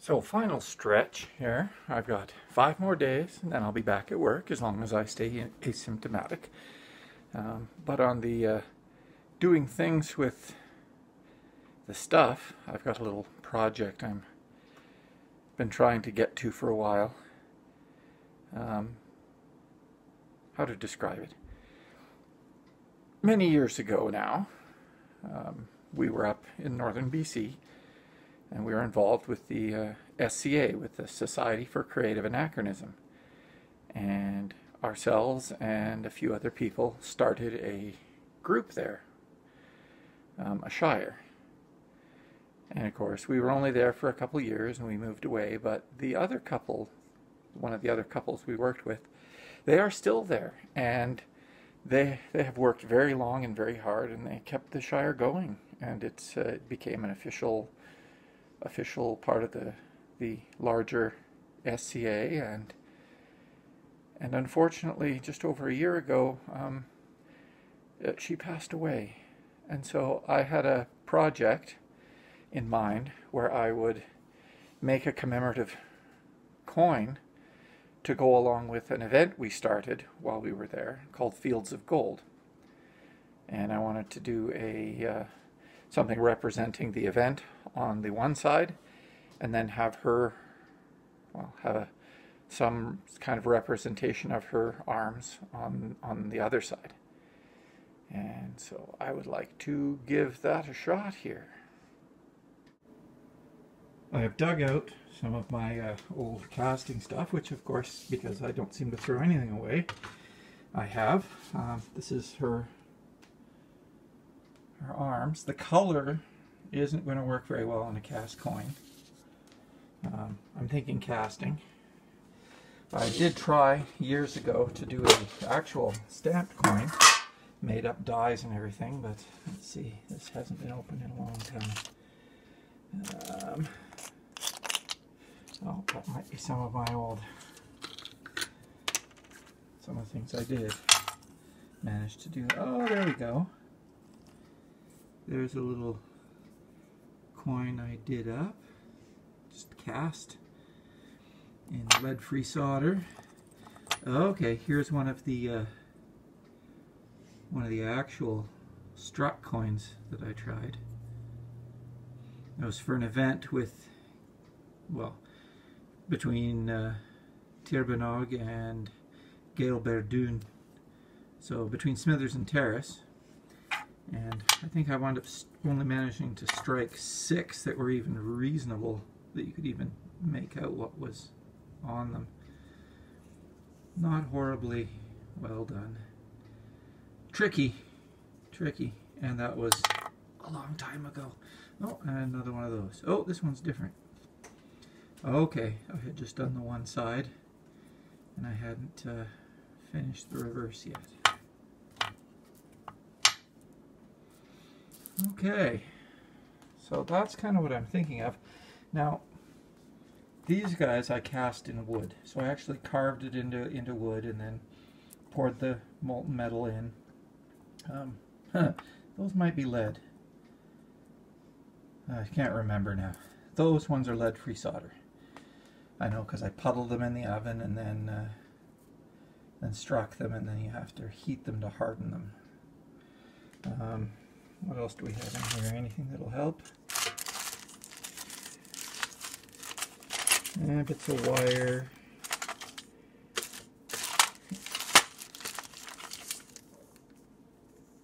So final stretch here. I've got 5 more days and then I'll be back at work as long as I stay asymptomatic. But on the doing things with the stuff, I've got a little project I've been trying to get to for a while. How to describe it? Many years ago now, we were up in northern BC, and we were involved with the SCA, with the Society for Creative Anachronism. And ourselves and a few other people started a group there, a shire. And of course, we were only there for a couple years and we moved away, but the other couple, one of the other couples we worked with, they are still there, and they have worked very long and very hard, and they kept the shire going, and it became an official part of the larger SCA, and unfortunately just over a year ago she passed away. And so I had a project in mind where I would make a commemorative coin to go along with an event we started while we were there called Fields of Gold. And I wanted to do something representing the event on the one side, and then have her, well, have some kind of representation of her arms on the other side. And so I would like to give that a shot here. I have dug out some of my old casting stuff, which of course, because I don't seem to throw anything away, I have. This is her arms. The color isn't going to work very well on a cast coin. I'm thinking casting. I did try years ago to do an actual stamped coin, made up dies and everything, but let's see, this hasn't been opened in a long time. Oh, that might be some of my old, some of the things I did manage to do. Oh, there we go. There's a little coin I did up, just cast in lead-free solder. Okay, here's one of the actual struck coins that I tried. It was for an event with, well, between Tirbanog and Gail Berdoon, so between Smithers and Terrace. And I think I wound up only managing to strike 6 that were even reasonable, that you could even make out what was on them. Not horribly well done. Tricky, and that was a long time ago. Oh, and another one of those. Oh, this one's different. Okay, I had just done the one side, and I hadn't finished the reverse yet. Okay, so that's kind of what I'm thinking of. Now, these guys I cast in wood, so I actually carved it into wood and then poured the molten metal in. Those might be lead. I can't remember now. Those ones are lead-free solder. I know, because I puddled them in the oven and then struck them, and then you have to heat them to harden them. What else do we have in here? Anything that'll help? Bits of wire.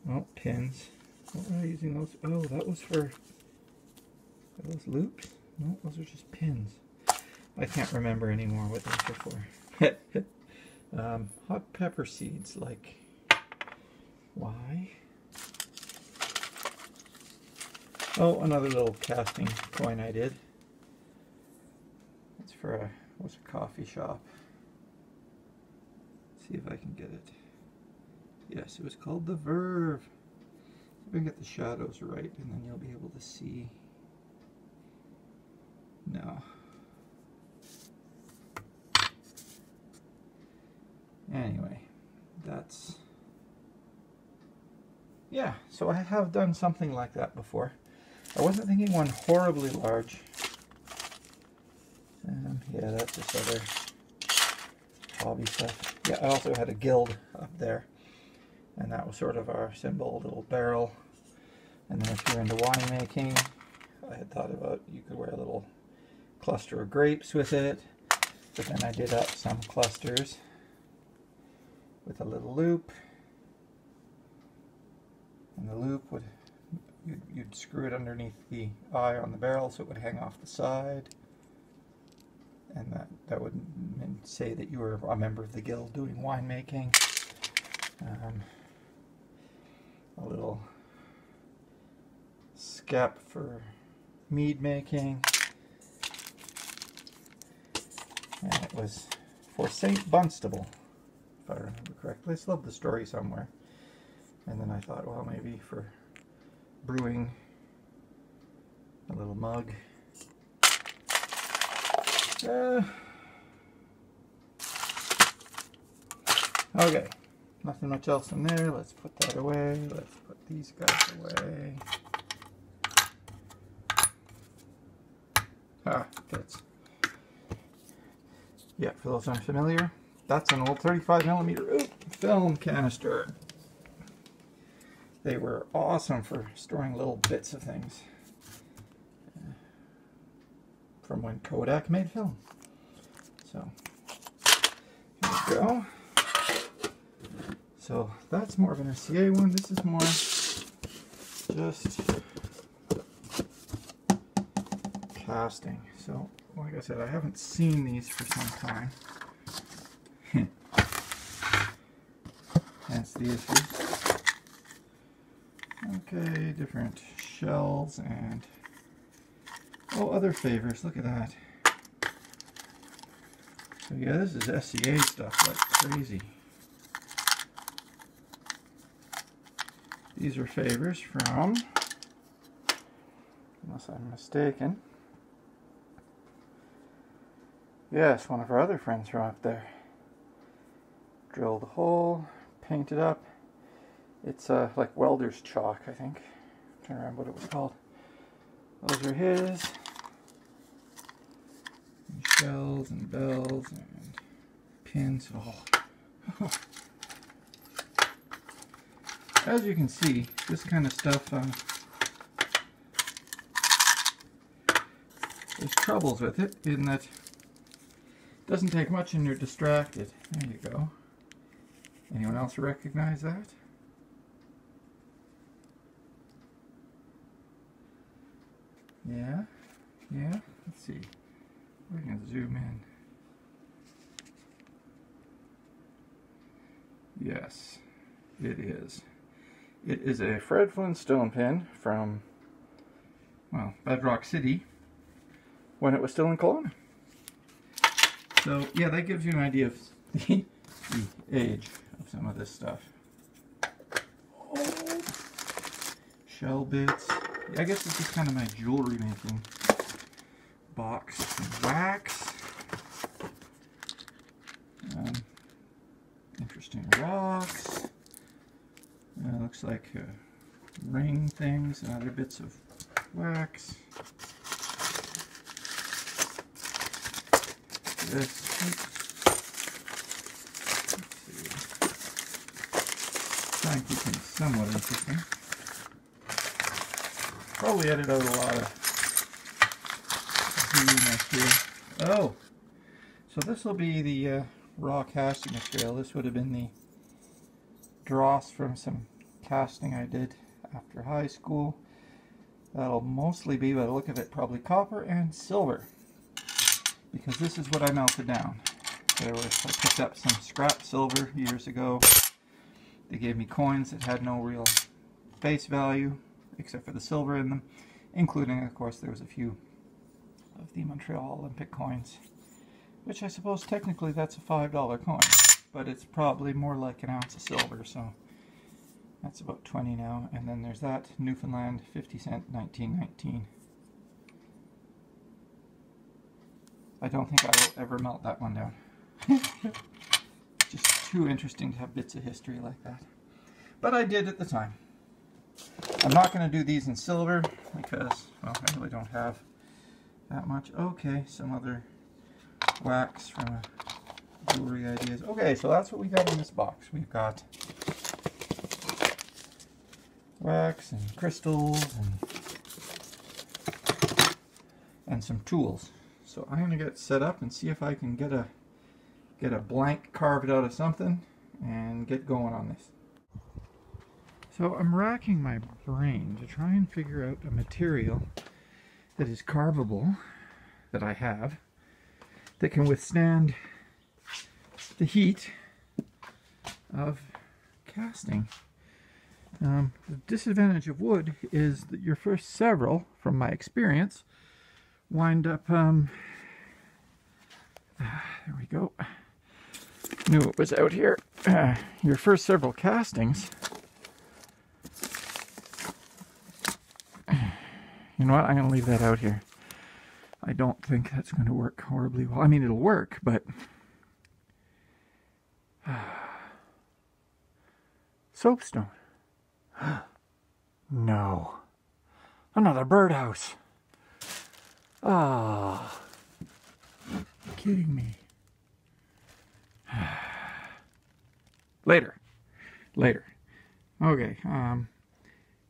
Oh, pins. What was I using those? Oh, that was for... Are those loops? No, those are just pins. I can't remember anymore what those are for. Hot pepper seeds, like... Why? Oh, another little casting coin I did. It's for a coffee shop. Let's see if I can get it. Yes, it was called the Verve. See if I can get the shadows right, and then you'll be able to see. No. Anyway, that's... Yeah, so I have done something like that before. I wasn't thinking one horribly large. Yeah, that's just other hobby stuff. Yeah, I also had a guild up there, and that was sort of our symbol, little barrel. And then if you're into winemaking, I had thought about you could wear a little cluster of grapes with it, but then I did up some clusters with a little loop, and the loop would, you'd screw it underneath the eye on the barrel so it would hang off the side, and that would say that you were a member of the guild doing winemaking. A little scap for mead making, and it was for St. Bunstable, if I remember correctly. I still have the story somewhere. And then I thought, well, maybe for brewing, a little mug. Okay, nothing much else in there. Let's put that away. Let's put these guys away. Ah, fits. Yeah, for those unfamiliar, that's an old 35mm film canister. They were awesome for storing little bits of things from when Kodak made film. So, here we go. So, that's more of an SCA one. This is more just casting. So, like I said, I haven't seen these for some time. Hence the issues. Okay, different shells and other favors. Look at that. So yeah, this is SCA stuff like crazy. These are favors from, unless I'm mistaken, yes, one of our other friends from up there. Drilled a hole, painted up. It's like welder's chalk, I think. I'm trying to remember what it was called. Those are his. And shells and bells and pins. Oh. As you can see, this kind of stuff, there's troubles with it in that it doesn't take much and you're distracted. There you go. Anyone else recognize that? Yeah, let's see. We're going to zoom in. Yes, it is. It is a Fred Flintstone pin from, well, Bedrock City when it was still in Kelowna. So, yeah, that gives you an idea of the age of some of this stuff. Oh. Shell bits. I guess this is kind of my jewelry making box. Wax. Interesting rocks. Looks like ring things and other bits of wax. This. Let's see. Try and keep things somewhat interesting. Probably edit out a lot of here. Oh, so this will be the raw casting material. This would have been the dross from some casting I did after high school. That'll mostly be, by the look of it, probably copper and silver, because this is what I melted down. I picked up some scrap silver years ago. They gave me coins that had no real face value except for the silver in them, including, of course, there was a few of the Montreal Olympic coins, which I suppose technically that's a $5 coin, but it's probably more like an ounce of silver, so that's about 20 now. And then there's that Newfoundland 50 cent 1919. I don't think I will ever melt that one down. It's just too interesting to have bits of history like that. But I did at the time. I'm not going to do these in silver because, well, I really don't have that much. Okay, some other wax from Jewelry Ideas. Okay, so that's what we got in this box. We've got wax and crystals and some tools. So I'm gonna get set up and see if I can get a blank carved out of something and get going on this. So I'm racking my brain to try and figure out a material that is carvable that I have that can withstand the heat of casting. The disadvantage of wood is that your first several, from my experience, wind up, there we go, knew it was out here. Your first several castings, you know what, I'm going to leave that out here. I don't think that's going to work horribly well. I mean, it'll work, but soapstone. No. Another birdhouse. Ah. Kidding me. Later. Okay.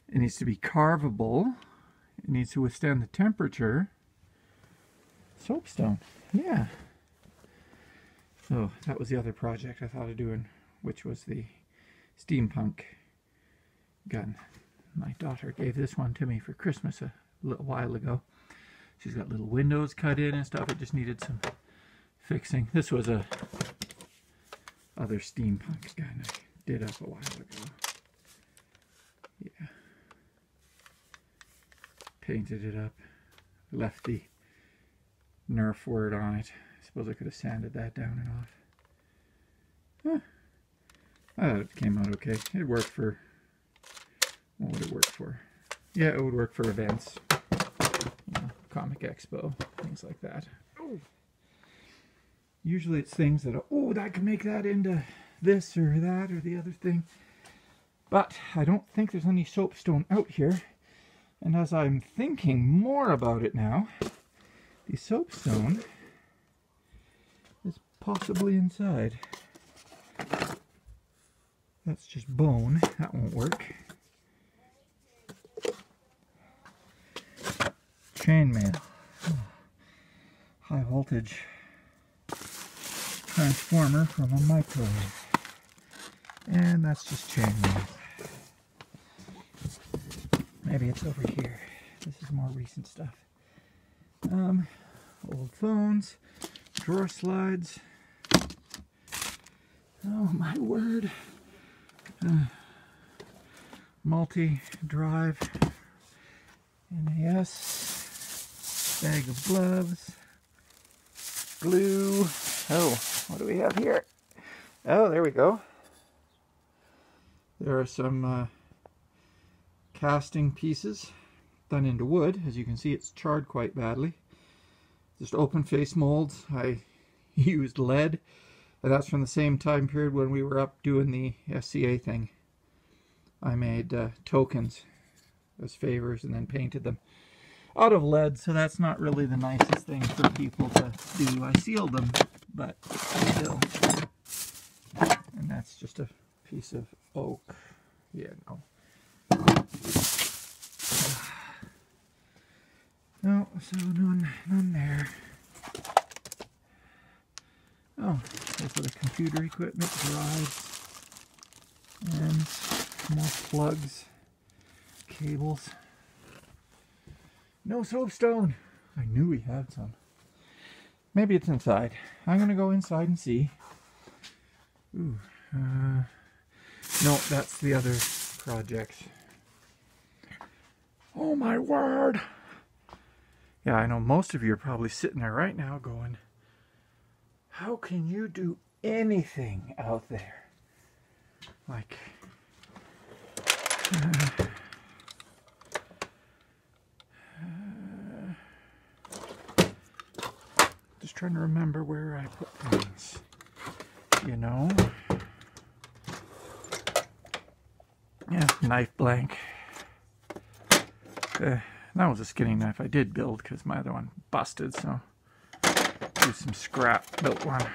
It needs to be carvable. It needs to withstand the temperature. Soapstone. Yeah. So that was the other project I thought of doing, which was the steampunk gun. My daughter gave this one to me for Christmas a little while ago. She's got little windows cut in and stuff. It just needed some fixing. This was a other steampunk gun I did up a while ago. Yeah. Painted it up. Left the Nerf word on it. I suppose I could have sanded that down and off. Huh. I thought it came out okay. It worked for... What would it work for? Yeah, it would work for events. You know, Comic Expo, things like that. Oh. Usually it's things that, oh, that can make that into this or that or the other thing. But I don't think there's any soapstone out here. And as I'm thinking more about it now, the soapstone is possibly inside. That's just bone. That won't work. Chainmail. Oh. High voltage transformer from a microwave. And that's just chainmail. Maybe it's over here. This is more recent stuff. Old phones, drawer slides. Oh my word. Multi-drive NAS, bag of gloves, glue. Oh, what do we have here? Oh, there we go. There are some casting pieces done into wood. As you can see, it's charred quite badly. Just open face molds. I used lead, and that's from the same time period when we were up doing the SCA thing. I made tokens as favors and then painted them out of lead, so that's not really the nicest thing for people to do. I sealed them, but still. And that's just a piece of oak. Yeah, no. No, so none there. Oh, there's the computer equipment, drives, and more plugs, cables. No soapstone. I knew we had some. Maybe it's inside. I'm gonna go inside and see. Ooh, no, that's the other project. Oh my word! Yeah, I know most of you are probably sitting there right now going, how can you do anything out there? Like, just trying to remember where I put things, you know? Yeah, knife blank. That was a skinny knife I did build because my other one busted, so use some scrap built one.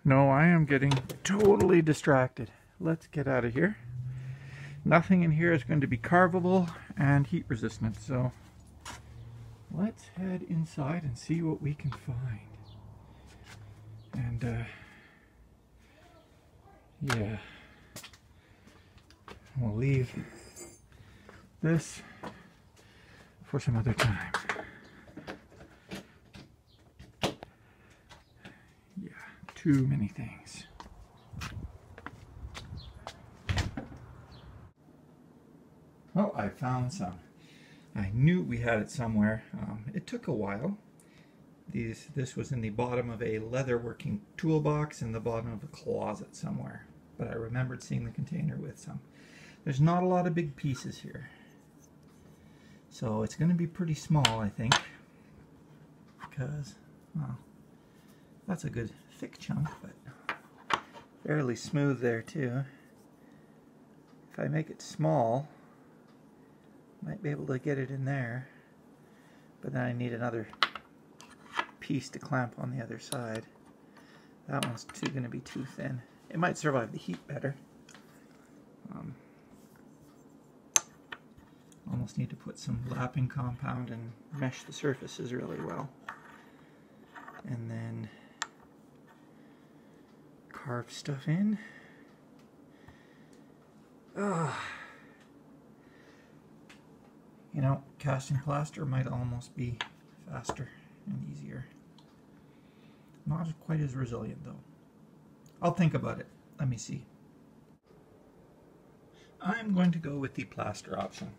No, I am getting totally distracted. Let's get out of here. Nothing in here is going to be carvable and heat resistant, so let's head inside and see what we can find. And yeah, we'll leave this for some other time. Yeah, too many things. Oh, I found some. I knew we had it somewhere. It took a while. This was in the bottom of a leatherworking toolbox in the bottom of a closet somewhere. But I remembered seeing the container with some. There's not a lot of big pieces here. So it's going to be pretty small, I think. Because, well, that's a good thick chunk, but fairly smooth there too. If I make it small, might be able to get it in there, but then I need another piece to clamp on the other side. That one's going to be too thin. It might survive the heat better. Almost need to put some lapping compound and mesh the surfaces really well. And then carve stuff in. You know, casting plaster might almost be faster and easier. Not quite as resilient though. I'll think about it. Let me see. I'm going to go with the plaster option.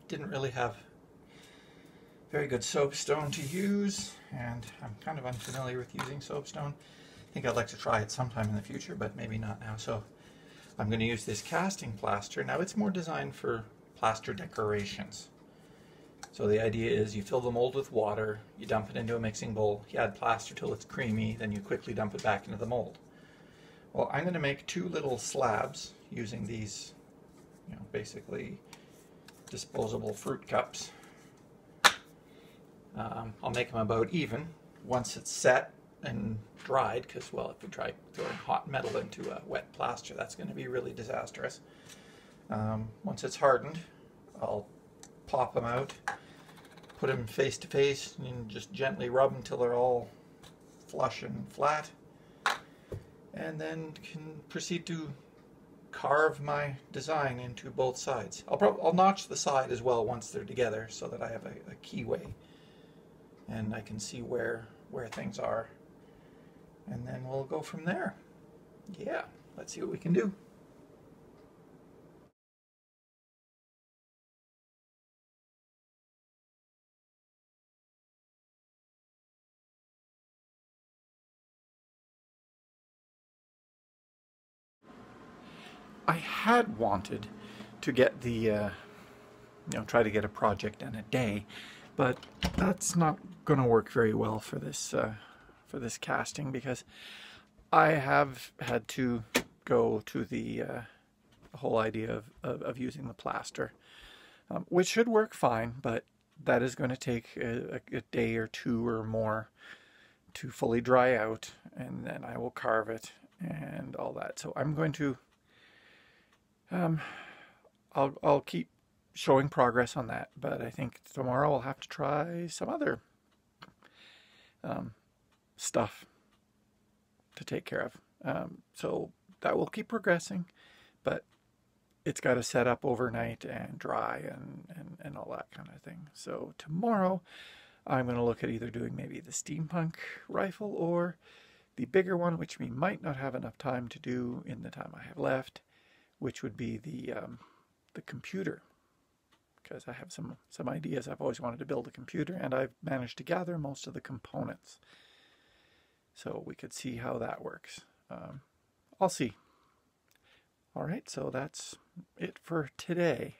Didn't really have very good soapstone to use, and I'm kind of unfamiliar with using soapstone. I think I'd like to try it sometime in the future, but maybe not now. So I'm going to use this casting plaster. Now it's more designed for plaster decorations. So the idea is you fill the mold with water, you dump it into a mixing bowl, you add plaster till it's creamy, then you quickly dump it back into the mold. Well, I'm going to make two little slabs using these, you know, basically disposable fruit cups. I'll make them about even once it's set and dried, because, well, if we try throwing hot metal into a wet plaster, that's going to be really disastrous. Once it's hardened, I'll pop them out, put them face to face, and just gently rub them until they're all flush and flat, and then can proceed to carve my design into both sides. I'll notch the side as well once they're together, so that I have a keyway and I can see where things are, and then we'll go from there. Yeah, let's see what we can do. I had wanted to get the, try to get a project in a day, but that's not going to work very well for this casting, because I have had to go to the whole idea of using the plaster, which should work fine, but that is going to take a day or two or more to fully dry out, and then I will carve it and all that. So I'm going to I'll keep showing progress on that, but I think tomorrow I'll have to try some other stuff to take care of. So that will keep progressing, but it's got to set up overnight and dry and all that kind of thing. So tomorrow I'm going to look at either doing maybe the steampunk rifle or the bigger one, which we might not have enough time to do in the time I have left, which would be the computer, because I have some ideas. I've always wanted to build a computer, and I've managed to gather most of the components. So we could see how that works. I'll see. All right, so that's it for today.